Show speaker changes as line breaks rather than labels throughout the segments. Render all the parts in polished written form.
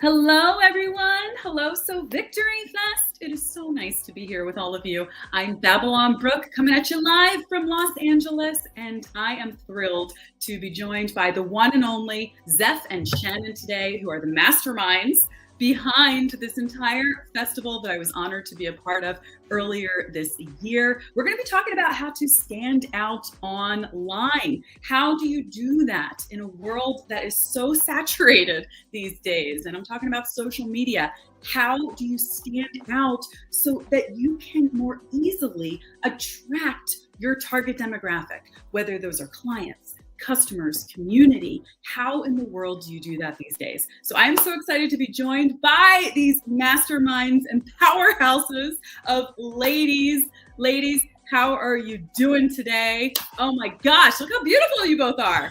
Hello, everyone. Hello, SOW Victory Fest. It is so nice to be here with all of you. I'm BabbleOnBrooke coming at you live from Los Angeles, and I am thrilled to be joined by the one and only Zeph and Shannon today, who are the masterminds behind this entire festival that I was honored to be a part of earlier this year. We're going to be talking about how to stand out online. How do you do that in a world that is so saturated these days? And I'm talking about social media. How do you stand out so that you can more easily attract your target demographic, whether those are clients, customers, community? How in the world do you do that these days? So I'm so excited to be joined by these masterminds and powerhouses of ladies. Ladies, how are you doing today? Oh my gosh, look how beautiful you both are.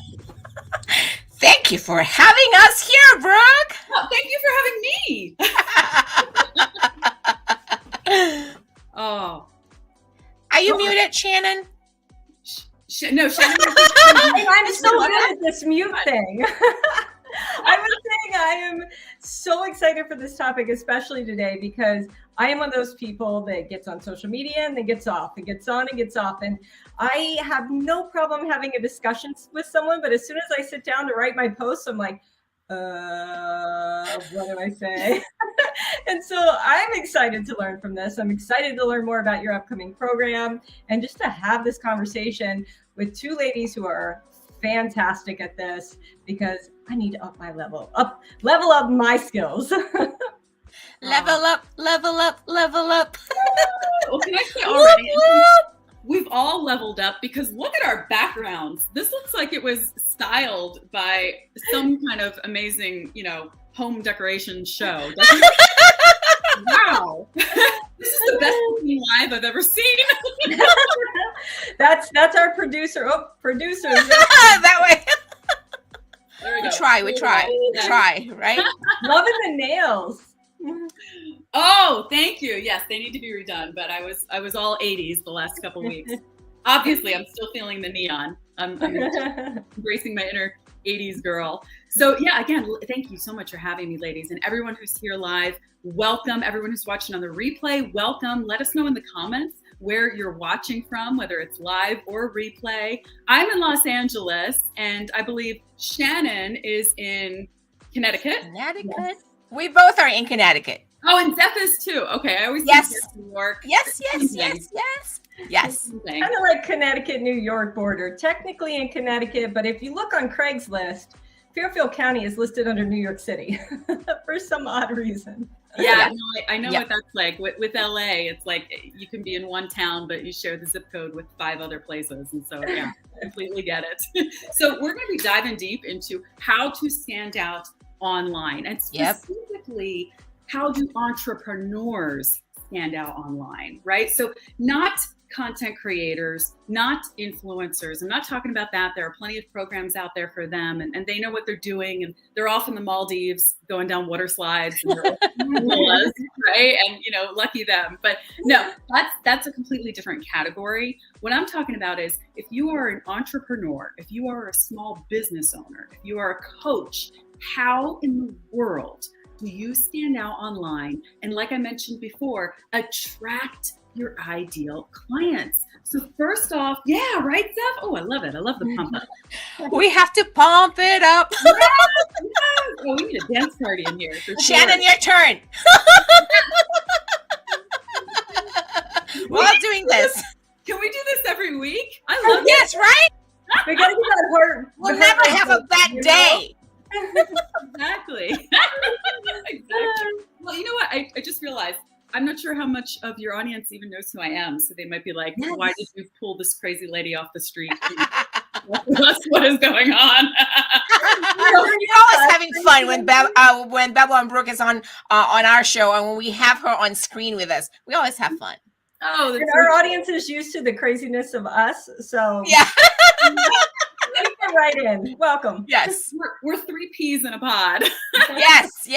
Thank you for having us here, Brooke.
Oh, thank you for having me. Oh.
Are you muted, Shannon?
No, Shannon.
I'm so good at this mute thing. I was saying I am so excited for this topic, especially today, because I am one of those people that gets on social media and then gets off and gets on and gets off. And I have no problem having a discussion with someone, but as soon as I sit down to write my posts, I'm like, what do I say? And so I'm excited to learn from this. I'm excited to learn more about your upcoming program and just to have this conversation with two ladies who are fantastic at this, because I need to up my level up my skills.
Level up, level up, level up.
Well, can I say already? We've all leveled up because look at our backgrounds. This looks like it was styled by some kind of amazing, home decoration show. Wow. This is the best looking live I've ever seen.
That's our producer. Oh, producers.
That way.
We
try, right?
Loving the nails.
Oh, thank you. Yes, they need to be redone, but I was all 80s the last couple weeks. Obviously, I'm still feeling the neon. I'm embracing my inner 80s girl. So yeah, again, thank you so much for having me, ladies, and everyone who's here live. Welcome. Everyone who's watching on the replay, welcome. Let us know in the comments where you're watching from, whether it's live or replay. I'm in Los Angeles, and I believe Shannon is in Connecticut.
Yes. We both are in Connecticut.
Oh, and Zeph is too. Okay, I always
Yes.
think New York.
Yes.
Kind of like Connecticut, New York border. Technically in Connecticut, but if you look on Craigslist, Fairfield County is listed under New York City for some odd reason.
Yeah, no, I know what that's like. With LA, it's like you can be in one town, but you share the zip code with 5 other places. And so, yeah, completely get it. So we're going to be diving deep into how to stand out online, and specifically, how do entrepreneurs stand out online, right? So not content creators, not influencers. I'm not talking about that. There are plenty of programs out there for them, and they know what they're doing, and they're off in the Maldives going down water slides, and right? And lucky them. But no, that's a completely different category. What I'm talking about is if you are an entrepreneur, if you are a small business owner, if you are a coach, how in the world do you stand out online and, like I mentioned before, attract your ideal clients? So first off, yeah, right, Zeph? Oh, I love it. I love the pump up.
We have to pump it up.
Yes. Oh, we need a dance party in here. For sure.
Shannon, your turn. We're all doing this.
Can we do this every week? I love it.
Yes, right?
We gotta get that heart.
We'll never have a bad day.
Exactly. Well, you know what? I just realized I'm not sure how much of your audience even knows who I am. So they might be like, why did you pull this crazy lady off the street? What is going on?
We're always having fun when BabbleOnBrooke is on our show, and when we have her on screen with us, we always have fun.
Oh,
and our audience is used to the craziness of us. So
yeah.
Right in. Welcome.
Yes.
We're 3 peas in a pod.
Yes.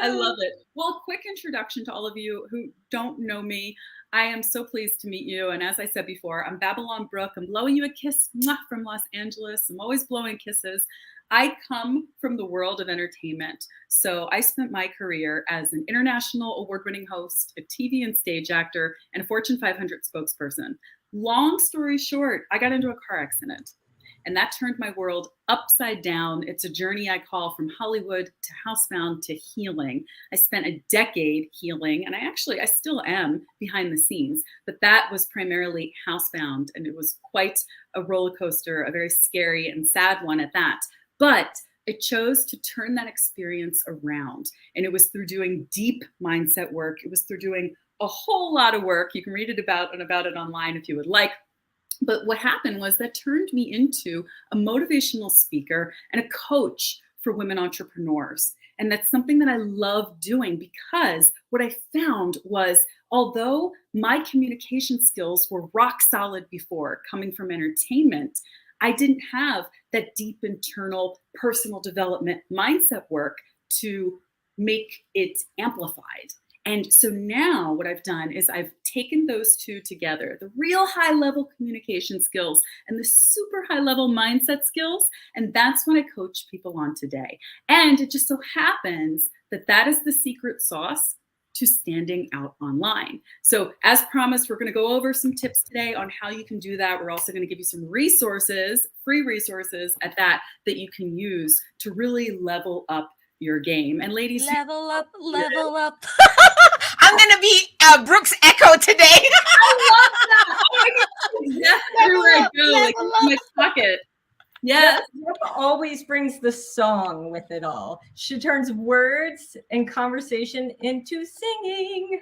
I love it. Well, quick introduction to all of you who don't know me. I am so pleased to meet you. And as I said before, I'm BabbleOnBrooke. I'm blowing you a kiss from Los Angeles. I'm always blowing kisses. I come from the world of entertainment. So I spent my career as an international award-winning host, a TV and stage actor, and a Fortune 500 spokesperson. Long story short, I got into a car accident. And that turned my world upside down. It's a journey I call from Hollywood to housebound to healing. I spent a decade healing, and I still am behind the scenes, but that was primarily housebound, and it was quite a roller coaster, a very scary and sad one at that. But I chose to turn that experience around, and it was through doing deep mindset work. It was through doing a whole lot of work. You can read it about it online if you would like. But what happened was that turned me into a motivational speaker and a coach for women entrepreneurs. And that's something that I love doing, because what I found was, although my communication skills were rock solid before coming from entertainment, I didn't have that deep internal personal development mindset work to make it amplified. And so now what I've done is I've taken those two together, the real high level communication skills and the super high level mindset skills. And that's what I coach people on today. And it just so happens that that is the secret sauce to standing out online. So as promised, we're going to go over some tips today on how you can do that. We're also going to give you some resources, free resources at that you can use to really level up your game. And ladies,
level up. I'm gonna be Brooke's echo today.
I love that. Oh my God. That's everywhere I go, like in my pocket. Yes.
Brooke always brings the song with it all. She turns words and conversation into singing.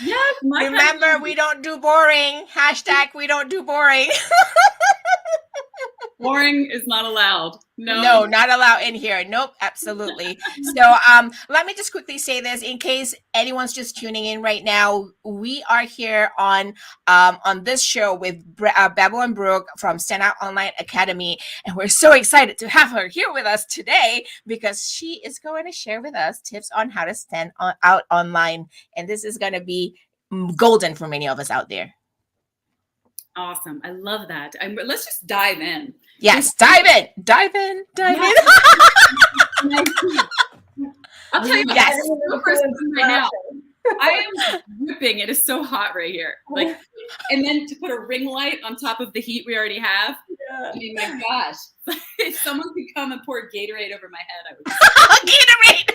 Yes.
Remember, we don't do boring. #, we don't do boring.
Boring is not allowed.
No, not allowed in here. Nope, absolutely. So let me just quickly say this in case anyone's just tuning in right now. We are here on this show with BabbleOnBrooke from Stand Out Online Academy, and we're so excited to have her here with us today because she is going to share with us tips on how to stand out online, and this is going to be golden for many of us out there.
Awesome. I love that. Let's just dive in.
Yes, dive in.
I'll tell you what,
yes.
Right now, I am ripping. It is so hot right here. Like, and then to put a ring light on top of the heat we already have. Yeah. I mean, my gosh, if someone could come and pour Gatorade over my head, I would.
Gatorade.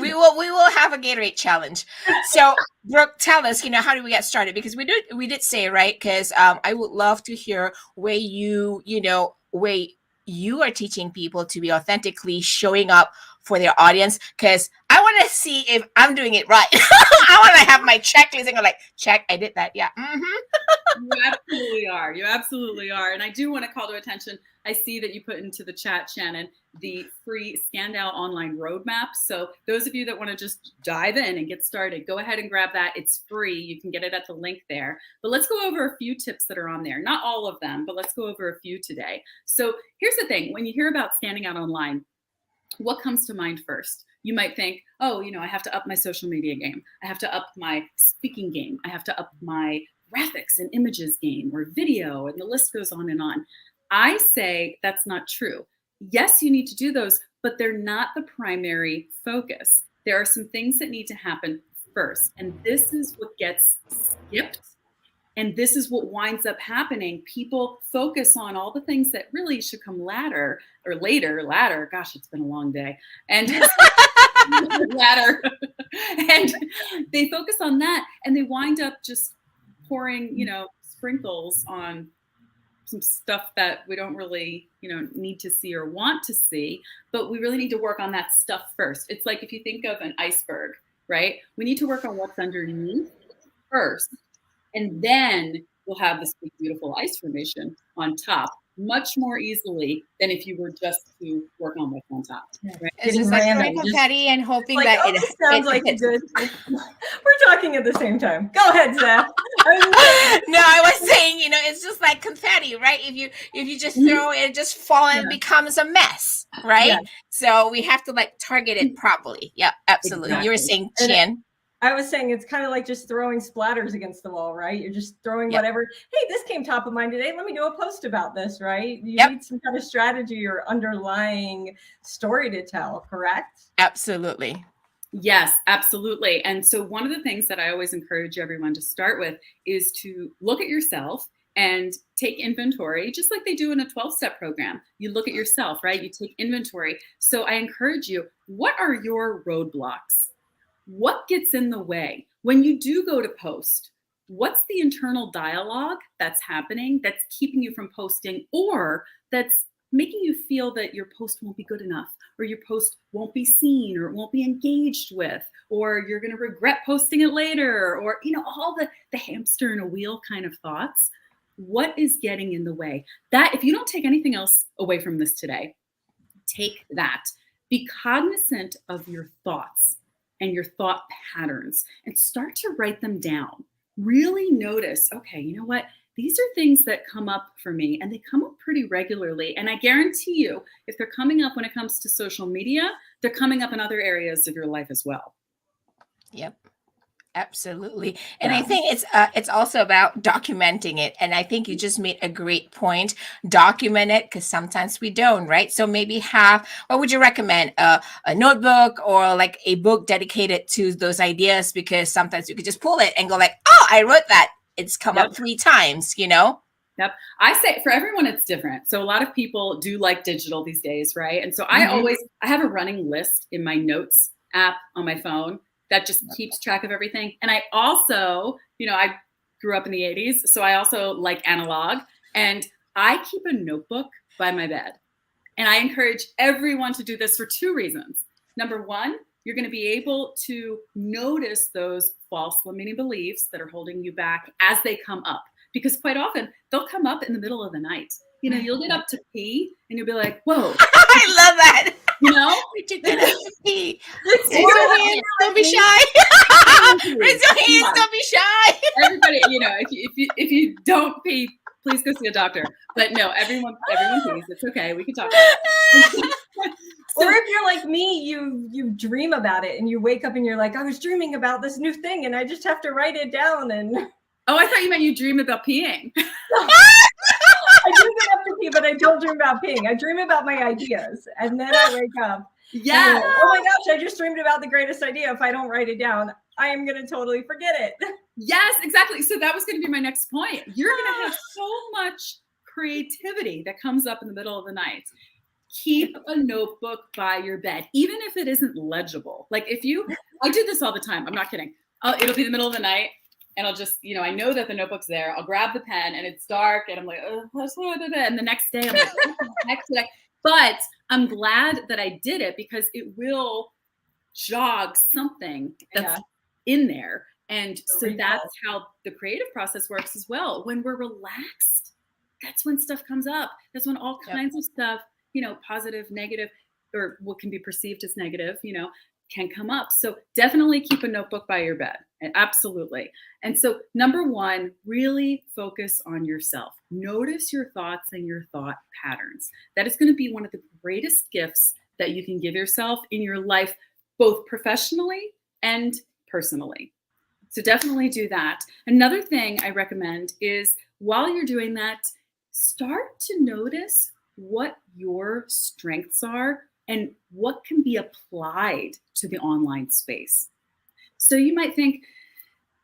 We will have a Gatorade challenge. So, Brooke, tell us, how do we get started? Because we did say, right? Because I would love to hear where you are teaching people to be authentically showing up for their audience. Because I want to see if I'm doing it right. I want to have my checklist and go like, check, I did that. Yeah. Mm-hmm.
You absolutely are. And I do want to call to attention. I see that you put into the chat, Shannon, the free Standout Online Roadmap. So those of you that want to just dive in and get started, go ahead and grab that. It's free. You can get it at the link there. But let's go over a few tips that are on there. Not all of them, but let's go over a few today. So here's the thing. When you hear about standing out online, what comes to mind first? You might think, oh, I have to up my social media game. I have to up my speaking game. I have to up my graphics and images game or video, and the list goes on and on. I say that's not true. Yes, you need to do those, but they're not the primary focus. There are some things that need to happen first, and this is what gets skipped, and this is what winds up happening. People focus on all the things that really should come later. Gosh, it's been a long day. And ladder. And they focus on that, and they wind up just pouring, sprinkles on some stuff that we don't really, need to see or want to see, but we really need to work on that stuff first. It's like if you think of an iceberg, right? We need to work on what's underneath first, and then we'll have this big, beautiful ice formation on top much more easily than if you were just to work on what's on top. Right?
It's just like throwing confetti and hoping that it
sounds like a good. We're talking at the same time. Go ahead, Zach.
No, I was saying, it's just like confetti, right? If you just throw it, just fall and it becomes a mess, right? Yeah. So we have to target it properly. Yeah, absolutely. Exactly. You were saying, Jen.
I was saying it's kind of like just throwing splatters against the wall, right? You're just throwing whatever. Hey, this came top of mind today. Let me do a post about this, right? You need some kind of strategy or underlying story to tell, correct?
Absolutely.
Yes, absolutely. And so one of the things that I always encourage everyone to start with is to look at yourself and take inventory, just like they do in a 12-step program. You look at yourself, right? You take inventory. So I encourage you, what are your roadblocks? What gets in the way? When you do go to post, what's the internal dialogue that's happening that's keeping you from posting, or that's making you feel that your post won't be good enough, or your post won't be seen, or it won't be engaged with, or you're going to regret posting it later, or, all the hamster in a wheel kind of thoughts. What is getting in the way? That, if you don't take anything else away from this today, take that. Be cognizant of your thoughts and your thought patterns and start to write them down. Really notice, okay, you know what? These are things that come up for me, and they come up pretty regularly. And I guarantee you, if they're coming up when it comes to social media, they're coming up in other areas of your life as well.
Yep. Absolutely. And I think it's also about documenting it. And I think you just made a great point. Document it, because sometimes we don't, right? So maybe what would you recommend? A notebook or like a book dedicated to those ideas, because sometimes you could just pull it and go like, oh, I wrote that. It's come up 3 times,
Yep. I say for everyone, it's different. So a lot of people do like digital these days, right? And so I have a running list in my notes app on my phone that just keeps track of everything. And I also, I grew up in the 80s, so I also like analog, and I keep a notebook by my bed. And I encourage everyone to do this for 2 reasons. Number 1, you're going to be able to notice those false limiting beliefs that are holding you back as they come up, because quite often they'll come up in the middle of the night. You'll get up to pee and you'll be like, whoa.
I love that.
Pee.
Raise your hands, don't be shy. Raise your hands, don't be shy.
Everybody, if you don't pee, please go see a doctor. But no, everyone pees. It's okay. We can talk about it.
Or if you're like me, you dream about it and you wake up and you're like, I was dreaming about this new thing and I just have to write it down. And
oh, I thought you meant you dream about peeing.
I dream about to pee, but I don't dream about peeing. I dream about my ideas, and then I wake up.
Yeah.
Oh my gosh, I just dreamed about the greatest idea. If I don't write it down, I am going to totally forget it.
Yes, exactly. So that was going to be my next point. You're going to have so much creativity that comes up in the middle of the night. Keep a notebook by your bed, even if it isn't legible. Like I do this all the time. I'm not kidding. It'll be the middle of the night. And I'll just, I know that the notebook's there. I'll grab the pen and it's dark and I'm like, oh, and the next day I'm like, what the heck did I? But I'm glad that I did it, because it will jog something that's in there. And so that's how the creative process works as well. When we're relaxed, that's when stuff comes up. That's when all kinds of stuff, positive, negative, or what can be perceived as negative, can come up. So definitely keep a notebook by your bed. Absolutely. And so number 1, really focus on yourself. Notice your thoughts and your thought patterns. That is going to be one of the greatest gifts that you can give yourself in your life, both professionally and personally. So definitely do that. Another thing I recommend is, while you're doing that, start to notice what your strengths are and what can be applied to the online space. So you might think,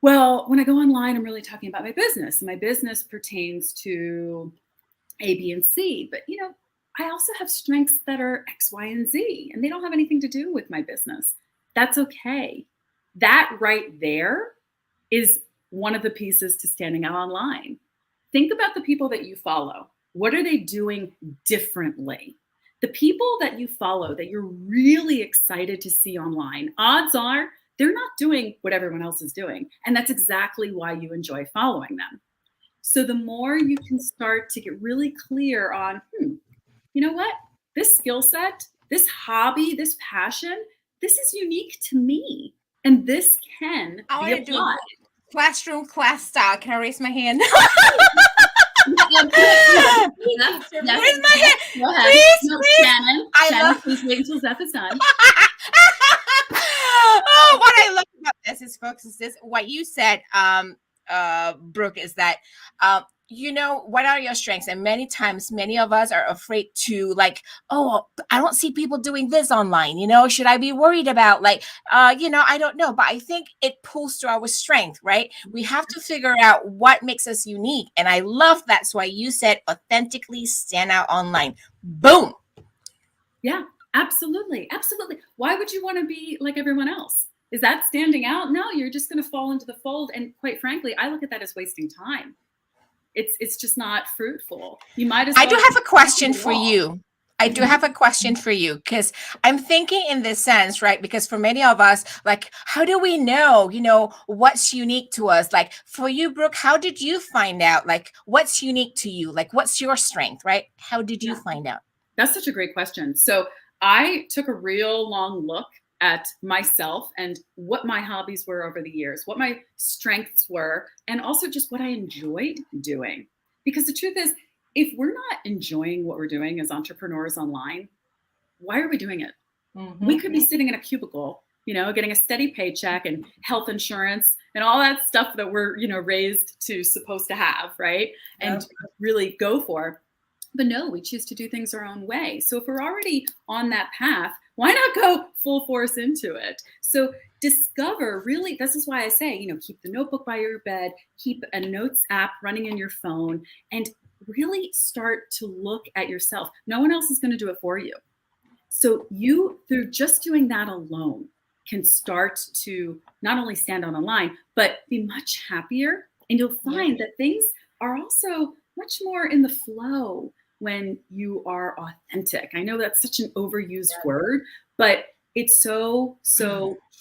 well, when I go online, I'm really talking about my business. And my business pertains to A, B, and C. But, I also have strengths that are X, Y, and Z, and they don't have anything to do with my business. That's okay. That right there is one of the pieces to standing out online. Think about the people that you follow. What are they doing differently? The people that you follow that you're really excited to see online, odds are they're not doing what everyone else is doing. And that's exactly why you enjoy following them. So the more you can start to get really clear on, you know what? This skill set, this hobby, this passion, this is unique to me. And this can be applied.
Classroom class style. Can I raise my hand?
Where's
my hand?
Go ahead.
Please.
Shannon, please wait until Zeph is done.
Oh, what I love about this realizes, folks, is this what you said, Brooke, is that what are your strengths? And many times, many of us are afraid to oh, I don't see people doing this online. Should I be worried about I don't know. But I think it pulls to our strength, right? We have to figure out what makes us unique. And I love that's why you said authentically stand out online. Boom.
Yeah, absolutely. Absolutely. Why would you want to be like everyone else? Is that standing out? No, you're just going to fall into the fold. And quite frankly, I look at that as wasting time. It's just not fruitful. You might as well.
I do have a question for you. I do have a question for you, because I'm thinking in this sense, right? Because for many of us, how do we know, what's unique to us? Like for you, Brooke, how did you find out, what's unique to you? What's your strength, right? How did you find out?
That's such a great question. So I took a real long look at myself and what my hobbies were over the years, what my strengths were, and also just what I enjoyed doing. Because the truth is, if we're not enjoying what we're doing as entrepreneurs online, why are we doing it? Mm-hmm. We could be sitting in a cubicle, getting a steady paycheck and health insurance and all that stuff that we're, raised to supposed to have, right? And really go for. But no, we choose to do things our own way. So if we're already on that path, why not go full force into it? So discover, really, this is why I say, keep the notebook by your bed, keep a notes app running in your phone, and really start to look at yourself. No one else is going to do it for you. So you, through just doing that alone, can start to not only stand on a line, but be much happier. And you'll find that things are also much more in the flow when you are authentic. I know that's such an overused word, but it's so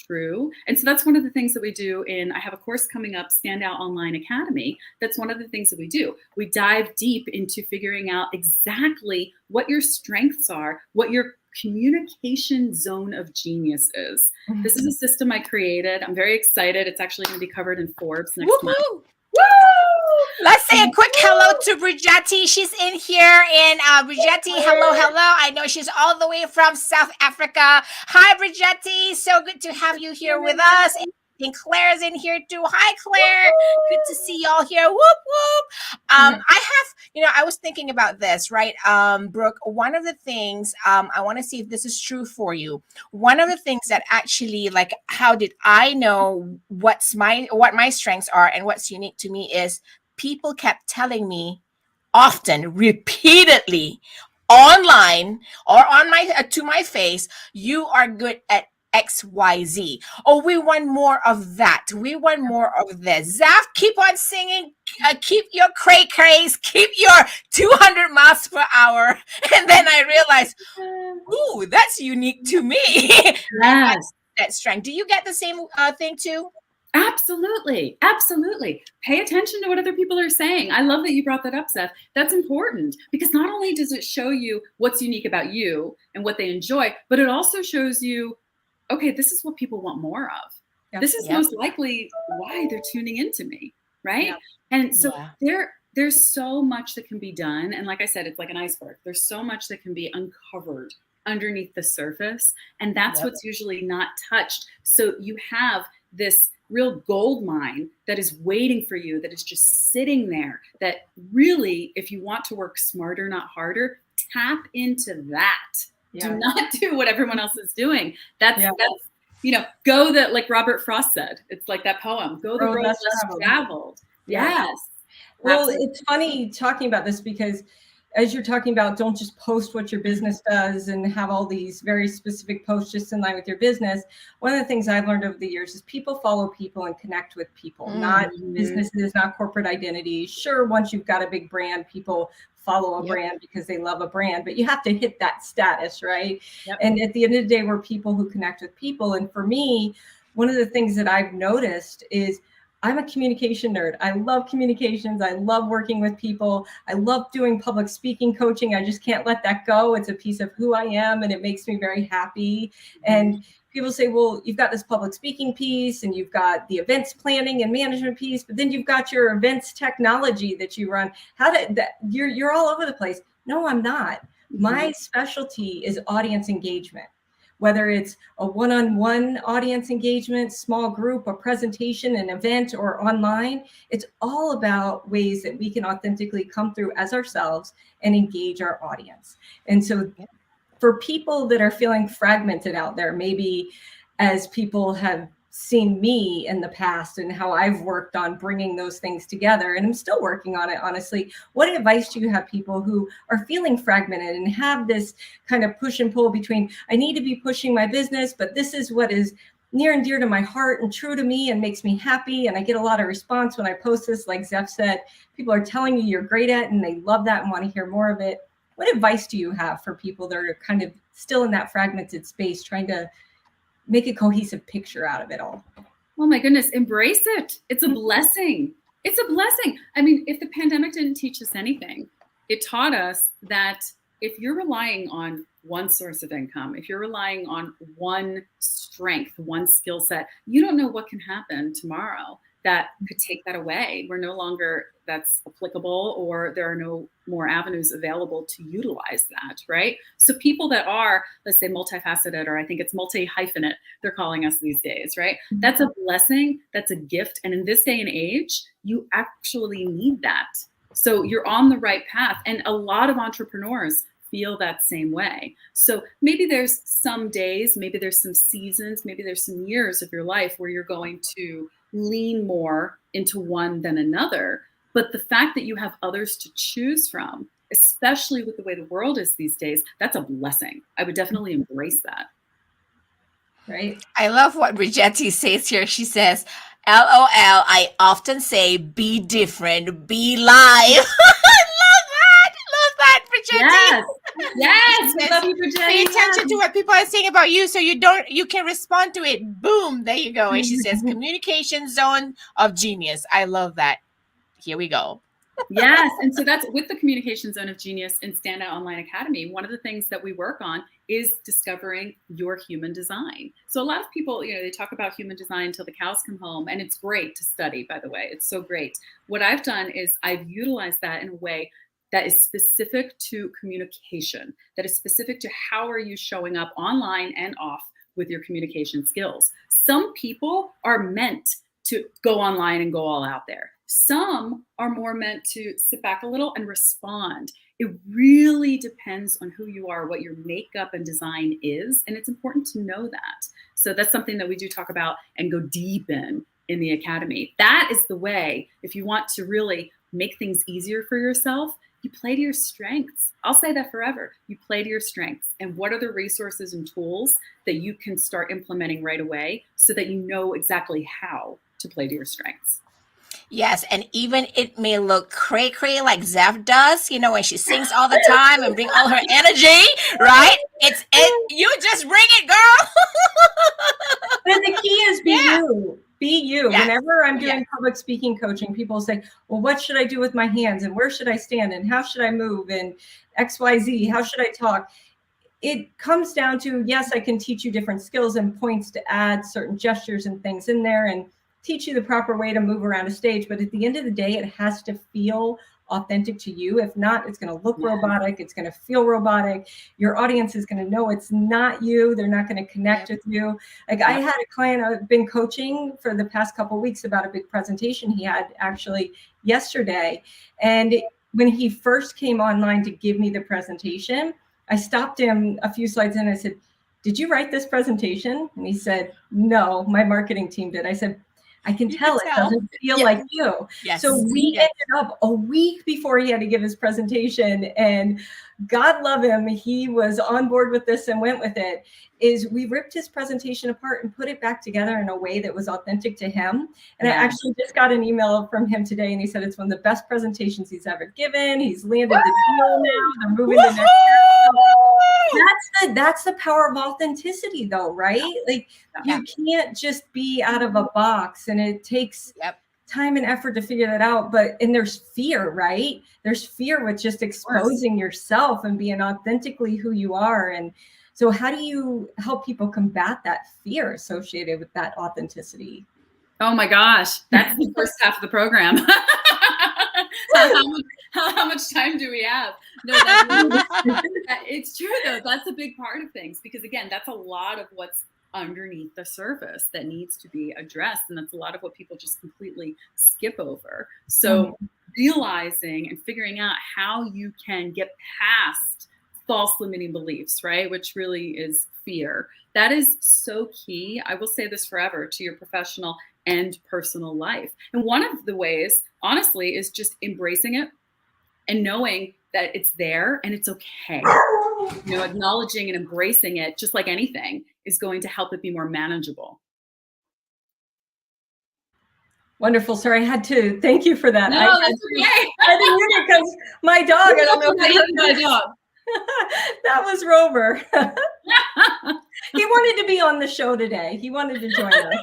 true. And so that's one of the things that we do I have a course coming up, Standout Online Academy. That's one of the things that we do. We dive deep into figuring out exactly what your strengths are, what your communication zone of genius is. Mm-hmm. This is a system I created. I'm very excited. It's actually going to be covered in Forbes next month.
Woo! Let's say a quick hello to Brigetti. She's in here. And Brigetti, hello. I know she's all the way from South Africa. Hi, Brigetti. So good to have you here with us. And Claire's in here too. Hi, Claire. Good to see y'all here. Whoop, whoop. I was thinking about this, right? Brooke, one of the things, I want to see if this is true for you. One of the things that actually, how did I know what my strengths are and what's unique to me is people kept telling me often, repeatedly, online or to my face, you are good at XYZ. Oh, we want more of that. We want more of this. Zaf, keep on singing. Keep your cray-crays. Keep your 200 miles per hour. And then I realized, ooh, that's unique to me.
Yes.
That strength. Do you get the same thing too?
Absolutely. Absolutely. Pay attention to what other people are saying. I love that you brought that up, Seth. That's important because not only does it show you what's unique about you and what they enjoy, but it also shows you, okay, this is what people want more of. Yep. This is most likely why they're tuning into me, right? Yep. And so there's so much that can be done. And like I said, it's like an iceberg. There's so much that can be uncovered underneath the surface. And that's what's usually not touched. So you have this real gold mine that is waiting for you, that is just sitting there, that really, if you want to work smarter, not harder, tap into that. Yeah. Do not do what everyone else is doing. That's go that, like Robert Frost said. It's like that poem, go the road less traveled. Yes.
Well, it's funny talking about this because as you're talking about, don't just post what your business does and have all these very specific posts just in line with your business. One of the things I've learned over the years is people follow people and connect with people, not businesses, not corporate identities. Sure, once you've got a big brand, people follow a brand because they love a brand, but you have to hit that status, right? Yep. And at the end of the day, we're people who connect with people. And for me, one of the things that I've noticed is I'm a communication nerd. I love communications. I love working with people. I love doing public speaking coaching. I just can't let that go. It's a piece of who I am, and it makes me very happy. And people say, well, you've got this public speaking piece, and you've got the events planning and management piece, but then you've got your events technology that you run. You're all over the place. No, I'm not. My specialty is audience engagement. whether it's a one-on-one audience engagement, small group, a presentation, an event, or online. It's all about ways that we can authentically come through as ourselves and engage our audience. And so for people that are feeling fragmented out there, maybe as people have seen me in the past and how I've worked on bringing those things together, and I'm still working on it, honestly, what advice do you have people who are feeling fragmented and have this kind of push and pull between, I need to be pushing my business, but this is what is near and dear to my heart and true to me and makes me happy. And I get a lot of response when I post this, like Zeph said, people are telling you you're great at, and they love that and want to hear more of it. What advice do you have for people that are kind of still in that fragmented space, trying to make a cohesive picture out of it all?
Oh my goodness, embrace it. It's a blessing. It's a blessing. I mean, if the pandemic didn't teach us anything, it taught us that if you're relying on one source of income, if you're relying on one strength, one skill set, you don't know what can happen tomorrow that could take that away. We're no longer that's applicable, or there are no more avenues available to utilize that, right? So people that are, let's say, multifaceted, or I think it's multi-hyphenate, they're calling us these days, right? That's a blessing, that's a gift. And in this day and age, you actually need that. So you're on the right path. And a lot of entrepreneurs feel that same way. So maybe there's some days, maybe there's some seasons, maybe there's some years of your life where you're going to lean more into one than another. But the fact that you have others to choose from, especially with the way the world is these days, that's a blessing. I would definitely embrace that.
Right.
I love what Brigetti says here. She says, LOL, I often say, be different, be live. I love that, Brigetti.
Yes. Yes, we love you, Brigetti.
Pay attention to what people are saying about you, so you can respond to it. Boom, there you go. And she says, communication zone of genius. I love that. Here we go.
Yes. And so that's with the Communication Zone of Genius in Standout Online Academy. One of the things that we work on is discovering your human design. So a lot of people, they talk about human design until the cows come home, and it's great to study, by the way. It's so great. What I've done is I've utilized that in a way that is specific to communication, that is specific to how are you showing up online and off with your communication skills. Some people are meant to go online and go all out there. Some are more meant to sit back a little and respond. It really depends on who you are, what your makeup and design is, and it's important to know that. So that's something that we do talk about and go deep in the academy. That is the way, if you want to really make things easier for yourself, you play to your strengths. I'll say that forever. You play to your strengths. And what are the resources and tools that you can start implementing right away so that you know exactly how to play to your strengths?
Yes, and even it may look cray-cray like Zeph does, when she sings all the time and bring all her energy, right? You just bring it, girl.
And the key is be you. Be you.
Yes.
Whenever I'm doing public speaking coaching, people say, well, what should I do with my hands? And where should I stand? And how should I move? And XYZ, how should I talk? It comes down to, yes, I can teach you different skills and points to add certain gestures and things in there and teach you the proper way to move around a stage. But at the end of the day, it has to feel authentic to you. If not, it's going to look robotic. It's going to feel robotic. Your audience is going to know it's not you. They're not going to connect with you. Like I had a client I've been coaching for the past couple of weeks about a big presentation he had actually yesterday. And when he first came online to give me the presentation, I stopped him a few slides in. I said, did you write this presentation? And he said, no, my marketing team did. I said, I can tell it doesn't feel like you.
Yes.
So we ended up a week before he had to give his presentation, and God love him, he was on board with this and went with it, is we ripped his presentation apart and put it back together in a way that was authentic to him. And I actually just got an email from him today, and he said it's one of the best presentations he's ever given. He's landed the deal now. They're moving to next year. That's the power of authenticity, though, right? Like you can't just be out of a box, and it takes time and effort to figure that out. And there's fear, right? There's fear with just exposing yourself and being authentically who you are. And so how do you help people combat that fear associated with that authenticity?
Oh my gosh, that's the first half of the program. how much time do we have? No, it's true though. That's a big part of things, because again, that's a lot of what's underneath the surface that needs to be addressed, and that's a lot of what people just completely skip over. So realizing and figuring out how you can get past false limiting beliefs, right, which really is fear, that is so key. I will say this forever, to your professional and personal life. And one of the ways, honestly, is just embracing it and knowing that it's there and it's okay. You know, acknowledging and embracing it, just like anything, is going to help it be more manageable.
Wonderful. Sorry, I had to thank you for that.
No, that's okay.
I didn't hear it because my dog, I don't know if
my dog.
That was Rover. He wanted to be on the show today. He wanted to join us.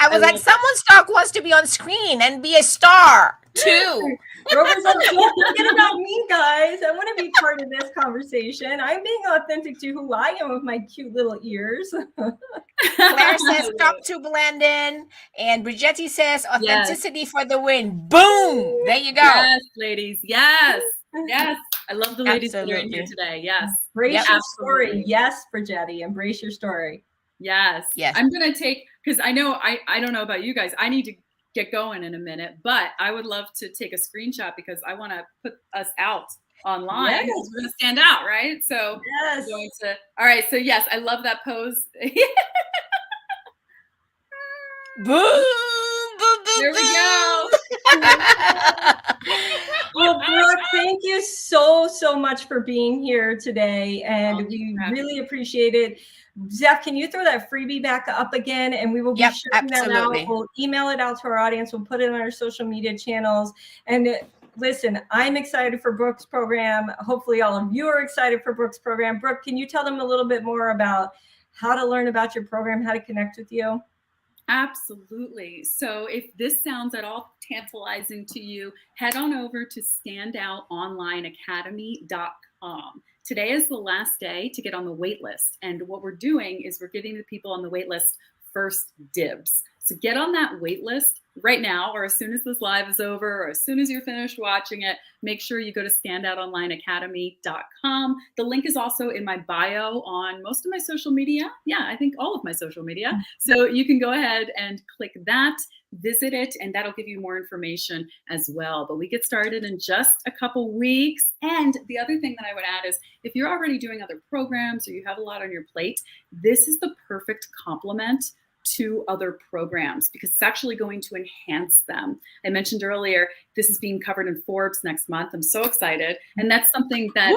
I was like, someone's dog wants to be on screen and be a star too.
Rover's like, don't forget about me, guys. I want to be part of this conversation. I'm being authentic to who I am with my cute little ears.
Claire says, stop to blend in. And Brigetti says, authenticity for the win. Boom. There you go.
Yes, ladies. Yes. Yes. I love the ladies that are in here today. Yes.
Embrace your story. Yes, Brigetti. Embrace your story.
Yes.
Yes.
I'm going to take, because I know, I don't know about you guys. I need to get going in a minute, but I would love to take a screenshot because I want to put us out online.
Yes.
We're going to stand out, right? So
yes.
I'm going to, all right. So yes, I love that pose.
Boom.
There we go.
Well, Brooke, thank you so much for being here today, and we really appreciate it. Zeph, can you throw that freebie back up again, and we will be sharing that out. We'll email it out to our audience. We'll put it on our social media channels. And listen, I'm excited for Brooke's program. Hopefully all of you are excited for Brooke's program. Brooke, can you tell them a little bit more about how to learn about your program, how to connect with you?
Absolutely. So if this sounds at all tantalizing to you, head on over to standoutonlineacademy.com. Today is the last day to get on the wait list. And what we're doing is we're giving the people on the wait list first dibs. So get on that wait list right now, or as soon as this live is over, or as soon as you're finished watching it, make sure you go to standoutonlineacademy.com. The link is also in my bio on most of my social media. Yeah, I think all of my social media. So you can go ahead and click that, visit it, and that'll give you more information as well. But we get started in just a couple weeks. And the other thing that I would add is if you're already doing other programs or you have a lot on your plate, this is the perfect complement to other programs because it's actually going to enhance them. I mentioned earlier, this is being covered in Forbes next month. I'm so excited. And that's something that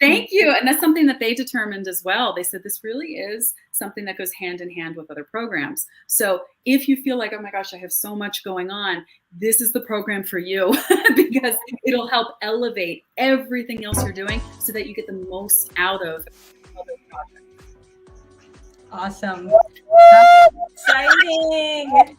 thank you. And that's something that they determined as well. They said this really is something that goes hand in hand with other programs. So if you feel like, oh my gosh, I have so much going on, this is the program for you because it'll help elevate everything else you're doing so that you get the most out of other projects.
Awesome. That's exciting.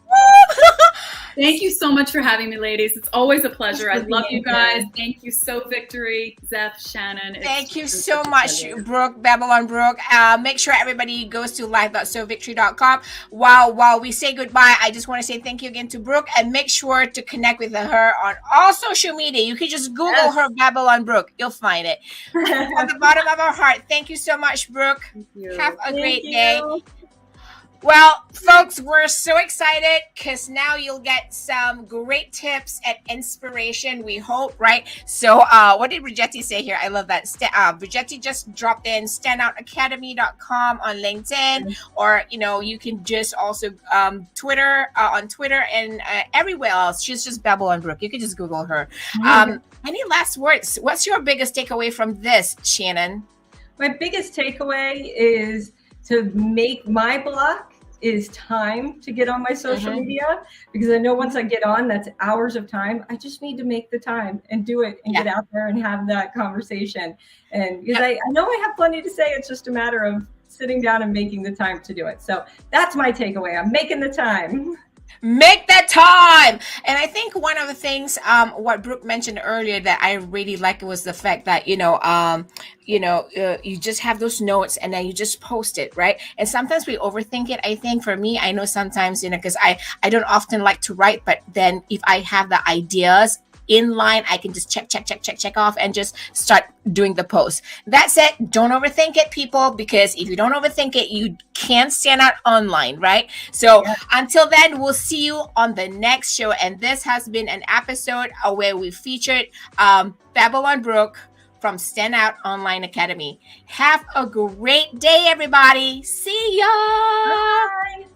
Thank you so much for having me, ladies. It's always a pleasure. I love you guys. Thank you, SOW Victory, Zeph, Shannon.
Thank you so much, Brooke, BabbleOnBrooke. Make sure everybody goes to live.sowvictory.com. While we say goodbye, I just want to say thank you again to Brooke, and make sure to connect with her on all social media. You can just Google her, BabbleOnBrooke. You'll find it. From the bottom of our heart, thank you so much, Brooke. Have a great day. Well, folks, we're so excited because now you'll get some great tips and inspiration, we hope, right? So what did Brigetti say here? I love that. Brigetti just dropped in standoutacademy.com on LinkedIn, or, you know, you can just also Twitter, on Twitter and everywhere else. She's just BabbleOnBrooke. You can just Google her. Any last words? What's your biggest takeaway from this, Shannon?
My biggest takeaway is to make my block is time to get on my social media, because I know once I get on, that's hours of time. I just need to make the time and do it and get out there and have that conversation. And because I know I have plenty to say, it's just a matter of sitting down and making the time to do it. So that's my takeaway. I'm making the time.
Make that time. And I think one of the things what Brooke mentioned earlier that I really liked was the fact that you just have those notes and then you just post it, right? And sometimes we overthink it. I think for me, I know sometimes, because I don't often like to write, but then if I have the ideas, in line. I can just check off and just start doing the post. That said, don't overthink it, people, because if you don't overthink it, you can't stand out online, right? So until then, we'll see you on the next show. And this has been an episode where we featured BabbleOnBrooke from Stand Out Online Academy. Have a great day, everybody. See ya.
Bye.